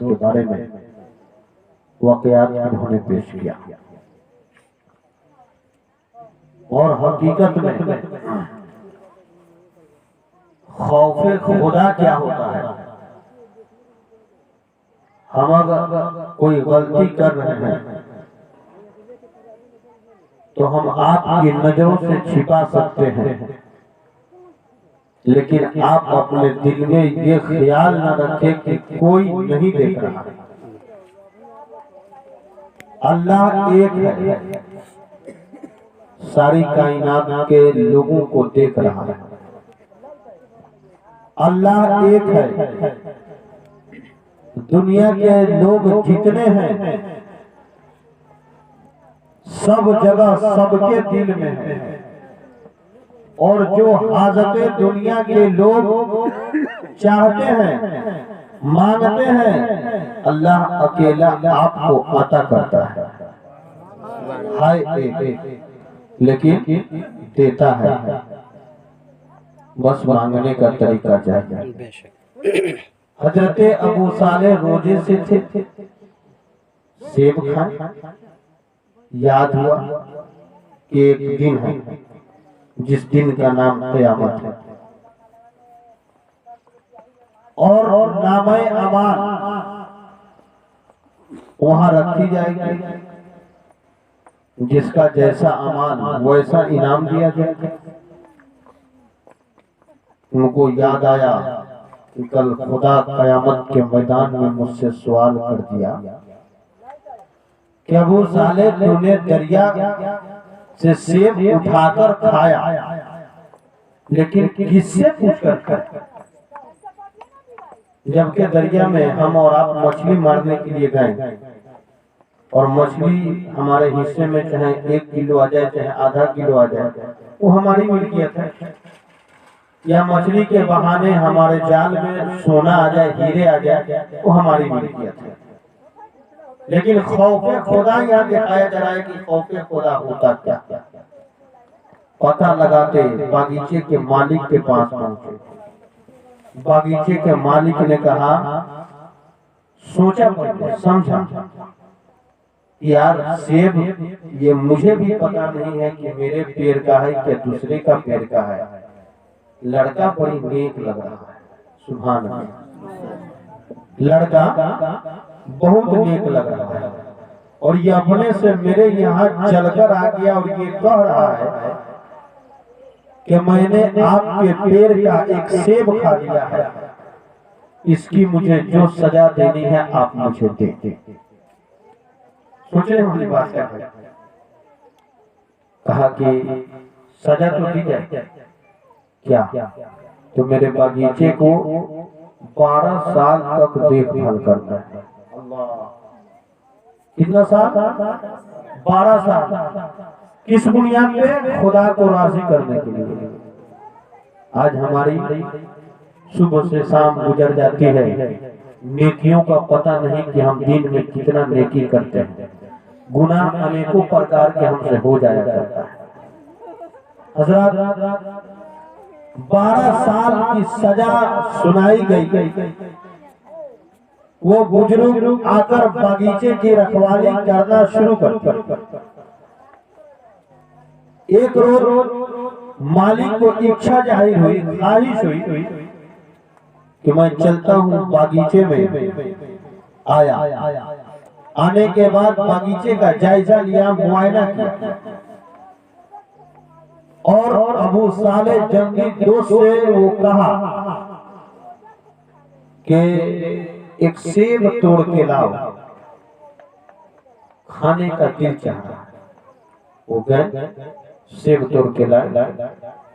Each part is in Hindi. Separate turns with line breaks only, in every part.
दोस्त के बारे में वाकयात इन्होंने पेश किया। और हकीकत में खौफे खुदा क्या होता है। हम अगर कोई गलती कर रहे हैं तो हम आपकी नजरों से छिपा सकते हैं, लेकिन आप अपने दिल में ये ख्याल न रखें कि कोई नहीं देख रहा। अल्लाह एक है, सारी कायनात के लोगों को देख रहा है। अल्लाह एक है, दुनिया के लोग जितने हैं सब जगह सबके दिल में है। और जो हाजत दुनिया के लोग चाहते हैं, मांगते हैं, अल्लाह अकेला आपको अता करता है। हाय एक, लेकिन देता है, बस मांगने का तरीका चाहिए। हजरत अबू साले रोजे से थे, सेब खाए, याद हुआ कि एक दिन है जिस दिन का नाम क़यामत है, और नामे अमान वहां रखी जाएगी। जिसका जैसा अमान वैसा इनाम दिया जाएगा। उनको याद आया कि कल खुदा क़यामत के मैदान में मुझसे सवाल कर दिया कि अबू साले तूने दरिया से सेब उठाकर खाया, लेकिन किससे पूछकर खाया? जबकि दरिया में हम और आप मछली मारने के लिए गए, और मछली हमारे हिस्से में चाहे 1 किलो आ जाए चाहे आधा किलो आ जाए, वो हमारी मिल्कियत है। या मछली के बहाने हमारे जाल में सोना आ जाए, हीरे आ जाए, वो हमारी मिल्कियत है। लेकिन खौफे खुदा यहाँ दिखाया जा रहा है कि खौफे खुदा होता क्या। पता लगाते बागीचे के मालिक के पास पहुंचे। बागीचे के मालिक ने कहा, सोचा समझा, यार सेब ये मुझे भी पता नहीं है कि मेरे पेड़ का है कि दूसरे का पेड़ का है। लड़का बड़ी नेक लग रहा है, सुभान अल्लाह। लड़का बहुत नेक लग रहा है, और ये अपने से मेरे यहाँ चलकर आ गया और ये कह रहा है कि मैंने आपके पेड़ का एक सेब खा लिया है, इसकी मुझे जो सजा देनी है आप मुझे दे। सोचे वाली बात क्या है। कहा कि सजा तो दी जाए, क्या तो मेरे बागीचे को 12 साल तक देखभाल करना है। कितना साल? 12 साल। किस बुनियाद पे? खुदा को राजी करने के लिए। आज हमारी सुबह से शाम गुजर जाती है, नेकियों का पता नहीं कि हम दिन में कितना नेकी करते हैं। गुनाह अनेकों प्रकार के हमसे हो जाया करता है। हजरत 12 साल की सजा सुनाई गई। वो बुजुर्ग आकर बागीचे की रखवाली करना शुरू करते। एक रोज मालिक को इच्छा जाहिर हुई, ख्वाहिश हुई कि मैं चलता हूँ बागीचे में। आया, आने के बाद बागीचे का जायजा लिया, मुआयना किया, और अबू साले जंगी दोस्त से वो कहा कि एक सेब तोड़ के लाओ, खाने का दिल चाह रहा है। वो गए, सेब तोड़ के लाए,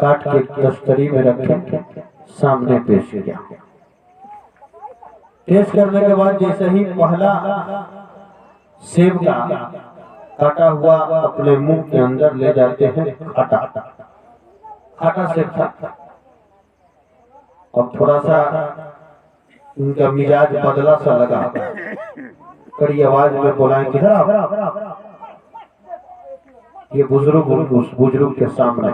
काट के तश्तरी में रखे, सामने पेश किया। पेश करने के बाद जैसे ही पहला सेब का काटा हुआ अपने मुंह के अंदर ले जाते हैं, खाटा सेब था। अब थोड़ा सा उनका मिजाज बदला सा लगा, कड़ी आवाज में बुलाएं, किधर आओ। ये बुजुर्ग उस बुजुर्ग के सामने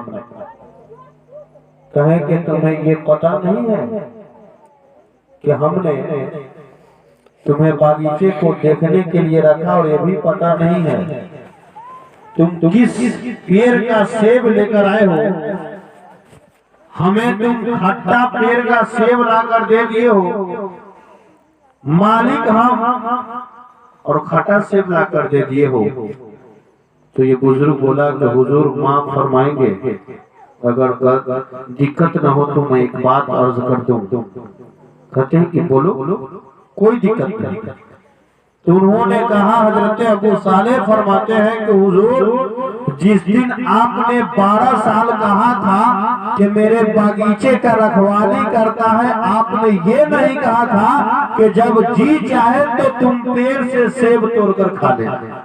कहें कि तुम्हें ये पता नहीं है कि हमने तुम्हें बागीचे को देखने के लिए रखा और ये भी पता नहीं है तुम किस पेड़ का सेब लेकर आए हो। हमें तुम खट्टा पेड़ का सेब लाकर दे दिए हो, मालिक हम, और खट्टा सेब लाकर दे दिए हो। तो ये बुजुर्ग बोला कि हुजूर माफ फरमाएंगे, अगर दिक्कत न हो तो मैं एक बात अर्ज कर दूं। कहते हैं कि बोलो, कोई दिक्कत नहीं। तो उन्होंने कहा, हजरत अबू सालेह फरमाते हैं कि हुजूर जिस दिन आपने 12 साल कहा था कि मेरे बागीचे का रखवाली करता है, आपने ये नहीं कहा था कि जब जी चाहे तो तुम पेड़ से सेब तोड़कर खा लेना,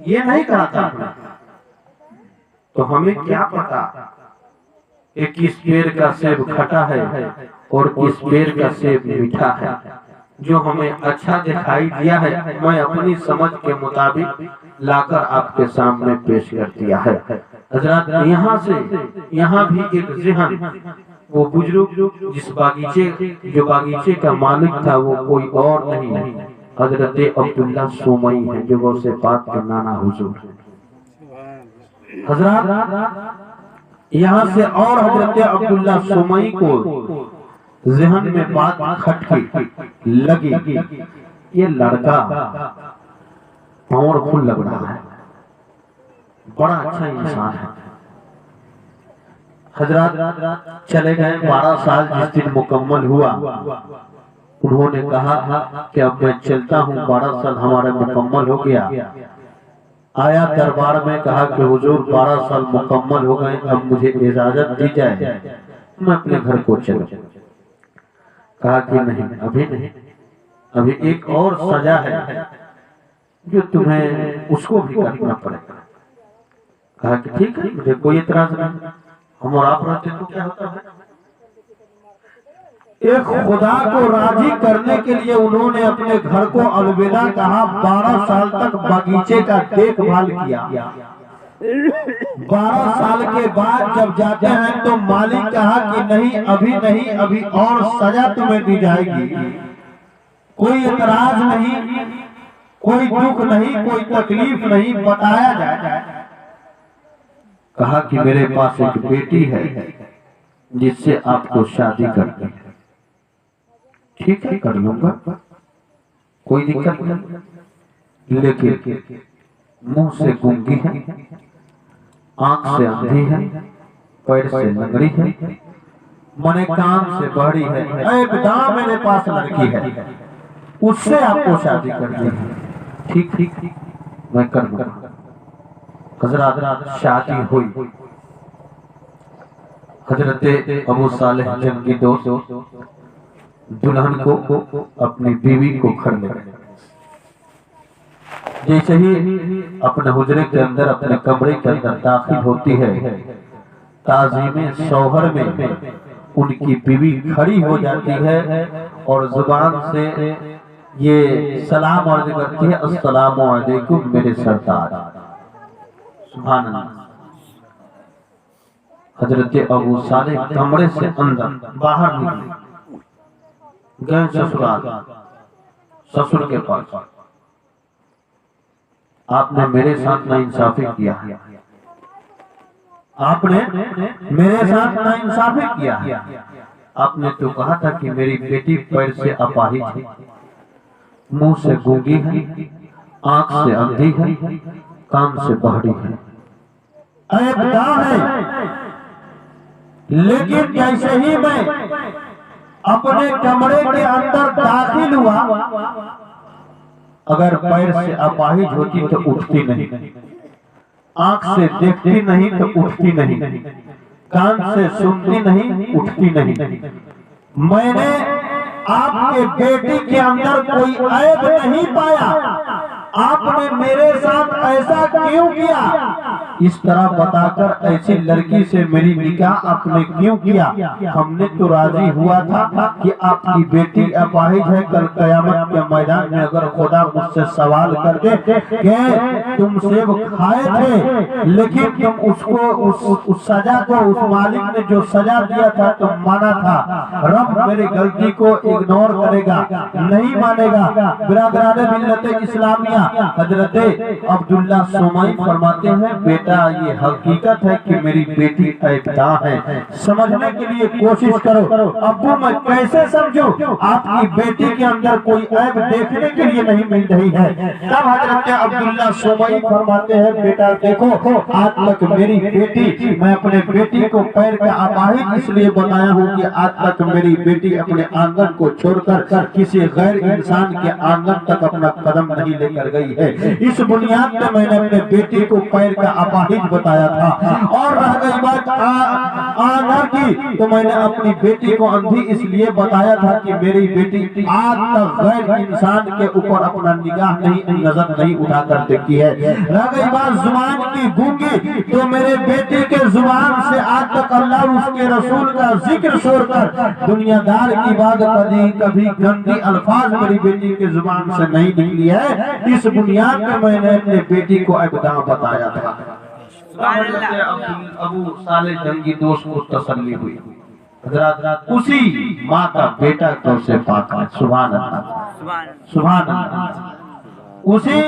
ये नहीं कहा था आपने। तो हमें क्या पता कि किस पेड़ का सेब खटा है और किस पेड़ का सेब मीठा है। जो हमें अच्छा दिखाई दिया है मैं अपनी समझ के मुताबिक लाकर आपके सामने पेश कर दिया है। हजरत यहाँ से यहाँ भी एक ज़हन, वो बुजुर्ग जिस बागीचे का मालिक था वो कोई और नहीं, हजरत अब्दुल्ला सोमई है जो गौसे पाक के नाना हुजूर। हजरत यहाँ से और हजरत अब्दुल्ला सोमई को ज़हन में बात खटकी लगी, ये लड़का पावरफुल लग रहा है, बड़ा अच्छा इंसान है। हजरत चले गए, 12 साल जिस दिन मुकम्मल हुआ, उन्होंने कहा कि अब मैं चलता हूँ, 12 साल हमारे मुकम्मल हो गया। आया दरबार में, कहा कि हुजूर 12 साल मुकम्मल हो गए, अब मुझे इजाजत दी जाए, मैं अपने घर को चलूं। कहा कि नहीं, अभी नहीं, अभी एक और सजा है जो तुम्हें उसको भी करना पड़ेगा। कहा कि ठीक है, मुझे कोई इतराज नहीं, हम और आप रहते तो क्या होता है। एक खुदा को राजी करने के लिए उन्होंने अपने घर को अलविदा कहा। 12 साल तक बागीचे का देखभाल किया। 12 साल के बाद जब जाते हैं तो मालिक कहा कि नहीं, अभी और सजा तुम्हें दी जाएगी, कोई एतराज नहीं, कोई दुख नहीं, कोई तकलीफ नहीं, बताया जाए। कहा कि मेरे पास एक बेटी है जिससे आपको शादी करनी है। ठीक है, कर लूंगा, कोई दिक्कत नहीं, लेकिन मुंह से गूंगी है, आंख से अंधी है, पैर से लंगड़ी है, मने कान से बहरी है, एकदम मेरे पास लड़की है, उससे आपको शादी करनी है। ठीक, मैं कर लूंगा। हजरत शादी हुई। हजरत अबू सालेह जंगी दोस्त दुल्हन को अपनी बीवी को घर ले गए। जैसे ही अपने हुजरे के अंदर, अपने कमरे के अंदर दाखिल होती है, ताज़ीमे शौहर में उनकी बीवी खड़ी हो जाती है और जुबान से ये सलाम अर्ज करती है, अस्सलामु अलैकुम मेरे सरदार। सुभान अल्लाह। हजरत अबू सालेह कमरे से अंदर बाहर निकले, गए ससुराल, ससुर के पास। आपने मेरे साथ नाइंसाफी किया, आपने मेरे साथ नाइंसाफी किया। आपने तो कहा था कि मेरी बेटी पैर से अपाहिज है, मुंह से गूंगी है, आंख से अंधी है, कान से बहरी है, ऐबदार है। लेकिन जैसे ही मैं अपने कमरे के अंदर दाखिल हुआ, अगर पैर से अपाहिज होती तो उठती नहीं, आंख से देखती नहीं तो उठती नहीं, कान से सुनती नहीं, उठती नहीं। मैंने आपके बेटी के अंदर कोई ऐब नहीं पाया, आपने मेरे साथ ऐसा क्यों किया? इस तरह बताकर ऐसी लड़की से मेरी निकाह आपने क्यों किया? हमने तो राजी हुआ था कि आपकी बेटी अपाहिज है, कल कयामत के मैदान में अगर खुदा मुझसे सवाल कर दे कि तुम सेब खाए थे लेकिन तुम उसको उस सजा को, उस मालिक ने जो सजा दिया था तुम माना था, रब मेरी गलती को इग्नोर करेगा, नहीं मानेगा। बिरादरान मिल्लत इस्लामिया हजरत अब्दुल्ला सुमई फरमाते हैं, बेटा ये हकीकत है कि मेरी बेटी ऐबदा है, समझने के लिए कोशिश करो। अब्बू मैं कैसे समझूं? आपकी बेटी के अंदर कोई ऐब देखने के लिए नहीं मिल रही है। तब हजरत अब्दुल्ला सुमई फरमाते हैं, बेटा देखो आज तक मेरी बेटी, मैं अपने बेटी को पैर का अपाहिज इसलिए बताया हूँ कि आज तक मेरी बेटी अपने आंगन को छोड़कर किसी गैर इंसान के आंगन तक अपना कदम नहीं लेकर गई है। इस बुनियाद पे मैंने अपने बेटी को पैर का अपाहिज बताया था। और रह गई बात आना की, तो मैंने अपनी बेटी को अंधी इसलिए बताया था कि मेरी बेटी आज तक गैर इंसान के ऊपर अपना निगाह नहीं, नजर नहीं उठा कर देखी है। रह गई बात जुबान की गूंगी, तो मेरे बेटे के जुबान से आज तक अल्लाह उसके रसूल का जिक्र छोड़कर दुनियादार की बात कभी गंदी अल्फाज मेरी बेटी के जुबान से नहीं निकली है। इस बुनियाद पे मैंने अपने बेटी को ऐबदा बताया था। अबू सालेह जंगी दोस्त को तसल्ली हुई, उसी माँ का बेटा तो से पाक है। सुभान अल्लाह, सुभान अल्लाह, उसी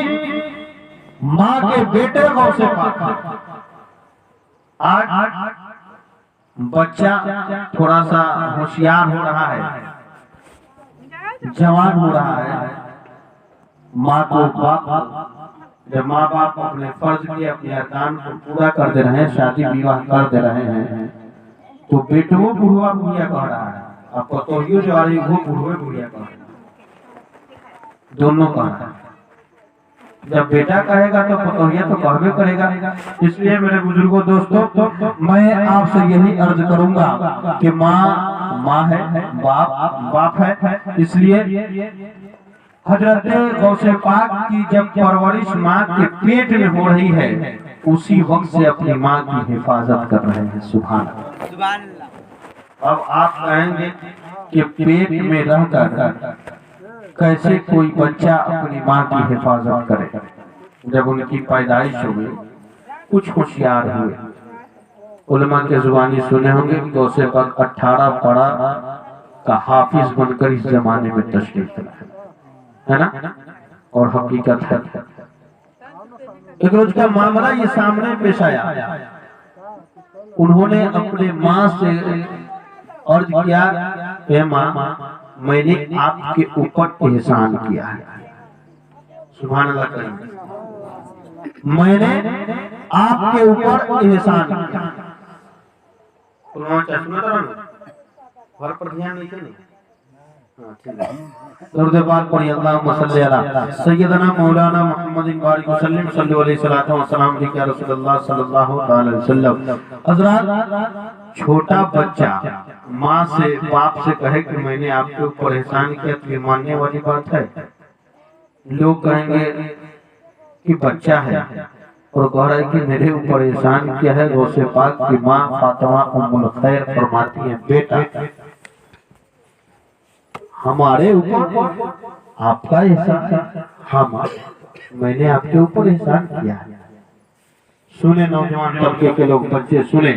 माँ के बेटे को से पाक है। आज बच्चा थोड़ा सा होशियार हो रहा है, जवान हो रहा है, माँ को बाप, जब माँ बाप अपने फर्ज के, अपने अरकान को पूरा कर दे रहे हैं, शादी विवाह कर दे रहे हैं, तो बेटो बुढ़वा बुढ़िया कह रहा है, अब पतोहियो जो आ रही वो बुढ़वे बुढ़िया कह रहे हैं, दोनों कह रहे हैं। जब बेटा कहेगा तो पतोहिया तो कहबे करेगा। इसलिए मेरे बुजुर्गों दोस्तों, मैं आपसे यही अर्ज करूंगा कि माँ माँ है, बाप बाप है। इसलिए हजरत गौसे पाक की जब परवरिश माँ के पेट में हो रही है, उसी वक्त से अपनी माँ की हिफाजत कर रहे हैं। सुभान अल्लाह। अब आप कहेंगे कि पेट में रहकर कैसे कोई बच्चा अपनी माँ की हिफाजत करे? जब उनकी पैदाइश हुई, कुछ होशियार हुए, उलमा के जुबानी सुने होंगे, गौसे पाक 18 पढ़ा का हाफिज बनकर इस जमाने में तशरीफ लाए, है ना? और हकीकत है। एक रोज का मामला ये सामने पेश आया, उन्होंने अपने माँ से अर्ज किया, हे माँ मैंने आपके ऊपर एहसान किया है। सुभान अल्लाह करें, मैंने आपके ऊपर एहसान किया। घर पर ध्यान नहीं थे, सैयदना मौलाना मोहम्मद बारिक वसल्लम सल्लल्लाहु अलैहि वसल्लम। हज़रात, छोटा बच्चा माँ से बाप से कहे कि मैंने आपके ऊपर एहसान किया, तो ये मानने वाली बात है? लोग कहेंगे कि बच्चा है और कह रहा है कि मेरे ऊपर एहसान किया है। गौसे पाक की माँ फातिमा उम्मुल खैर फरमाती है, बेटा हमारे ऊपर आपका एहसान है। हाँ, मैंने आपके ऊपर एहसान किया है। सुने नौजवान तबके के लोग, बच्चे सुने,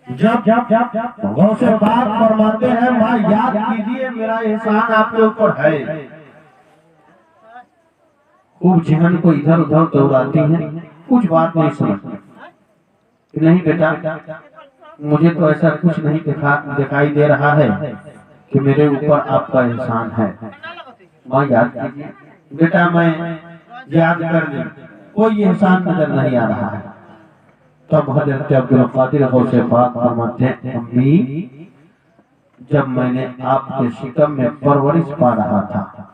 जब गौसे पाक फरमाते हैं, माँ याद कीजिए मेरा एहसान आपके ऊपर है, खूब जहन को इधर उधर दौड़ाती हैं, कुछ बात नहीं समझती। नहीं बेटा, मुझे तो ऐसा कुछ नहीं दिखाई दे रहा है कि मेरे ऊपर आपका एहसान है। माँ याद कीजिए। बेटा मैं याद कर ली, कोई एहसान नजर नहीं आ रहा है। तब हजरत अब्दुल कादिर गौसे पाक फरमाते हैं, अम्मी जब मैंने आपके शिकम में परवरिश पा रहा था,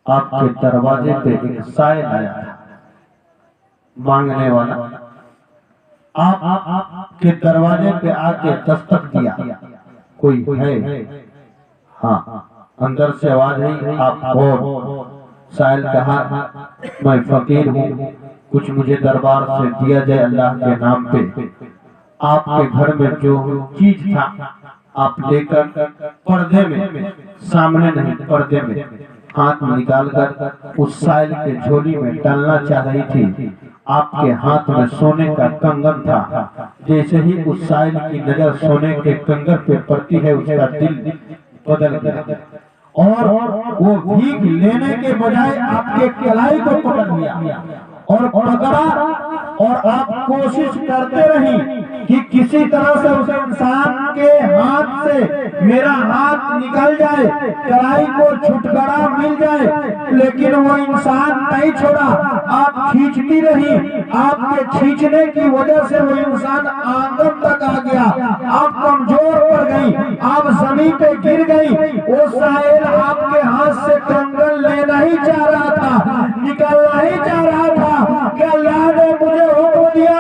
आपके दरवाजे पे एक साए आया था, मांगने वाला आपके दरवाजे पे आके दस्तक दिया, कोई है? हाँ, अंदर से आवाज आई, आप कौन? साहिल कहा मैं फकीर हूँ, कुछ मुझे दरबार से दिया जाए अल्लाह के नाम पे। आपके घर में जो चीज था आप लेकर पर्दे में, सामने नहीं पर्दे में हाथ निकाल कर उस साहिल के झोली में डालना चाह रही थी। आपके हाथ में सोने का कंगन था। जैसे ही उस साहिल की नजर सोने के कंगन पे पड़ती है उसका दिल बदल गया और वो भीख लेने के बजाय आपके कलाई को पकड़ लिया और पकड़ा और आप कोशिश करते रही कि किसी तरह से उस इंसान के हाथ से मेरा हाथ निकल जाए, कलाई को छुटकारा मिल जाए, लेकिन वो इंसान नहीं छोड़ा। आप खींचती रही, आपके खींचने की वजह से वो इंसान आंगन तक आ गया। आप कमजोर पड़ गई, आप जमीन पे गिर गई। वो साहिल आपके हाथ से कंगन लेना ही चाह रहा था, निकलना ही चाह रहा था कि अल्लाह ने मुझे हुक्म दिया,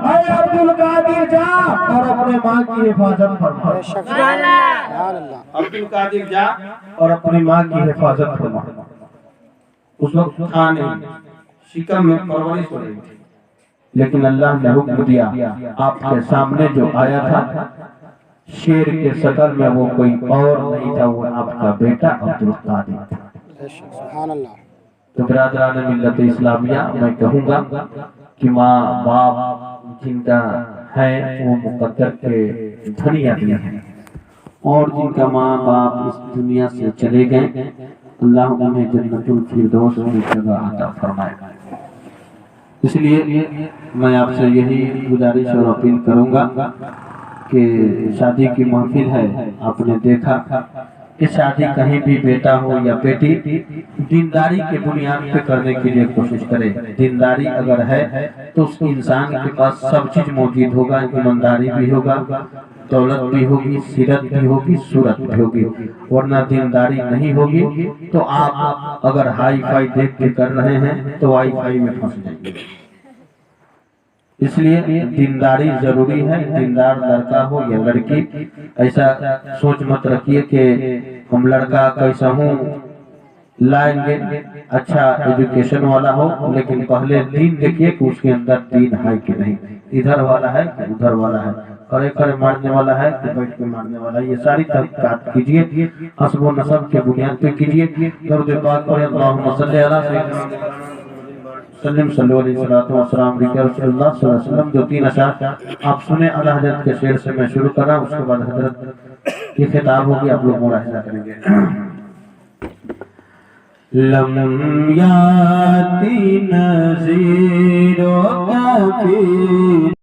अरे अब्दुल कादिर जा और अपने माँ की हिफाजत फरमा। अब्दुल कादिर जा और अपनी माँ की हिफाजत फरमा। उस वक्त था नहीं, शिकम में परवरिश हो रही थी, लेकिन अल्लाह ने हुक्म दिया। आपके सामने जो आया था शेर के शक्ल में वो कोई और नहीं था, वो आपका बेटा अब्दुल कादिर था। तो बिरादरान मिल्लत इस्लामिया मैं कहूँगा कि माँ बाप जिनका है वो मुकद्दर के धनी आदमी हैं और जिनका माँ बाप इस दुनिया से चले गए अल्लाह उन्हें जन्नतुल फिरदौस में जगह अता फरमाए। इसलिए मैं आपसे यही गुजारिश और अपील करूँगा कि शादी की महफिल है, आपने देखा कि शादी कहीं भी बेटा हो या बेटी दीनदारी के बुनियाद पे करने के लिए कोशिश करे। दीनदारी अगर है तो उस इंसान के पास सब चीज मौजूद होगा, ईमानदारी भी होगा, दौलत भी होगी, सीरत भी होगी, सूरत भी होगी। वरना दीनदारी नहीं होगी तो आप अगर हाई फाई देख के कर रहे हैं तो वाई फाई में फंस जाएंगे। इसलिए दीनदारी जरूरी है। दीनदार लड़का हो या लड़की, ऐसा सोच मत रखिए कि हम लड़का कैसा हूँ लाएंगे, अच्छा एजुकेशन वाला हो, लेकिन पहले दीन देखिए कि उसके अंदर दीन है कि नहीं, इधर वाला है कि उधर वाला है, खड़े खड़े मारने वाला है कि बैठ के मारने वाला है। ये सारी तहकीकात कीजिए, हस्ब व नसब के बुनियाद पे कीजिए। दरूद पाक पढ़े, अल्लाहुम्मा सल्ली अला सय्यिदना सल्लम सल्लल्लाहु अलैहि वसल्लम। जो तीन अशार आप सुने आला हजरत के शेर से मैं शुरू कर रहा हूँ, उसके बाद हजरत की खिताब होगी, आप लोग मुलाहिजा करेंगे। लम याती नज़ीरो का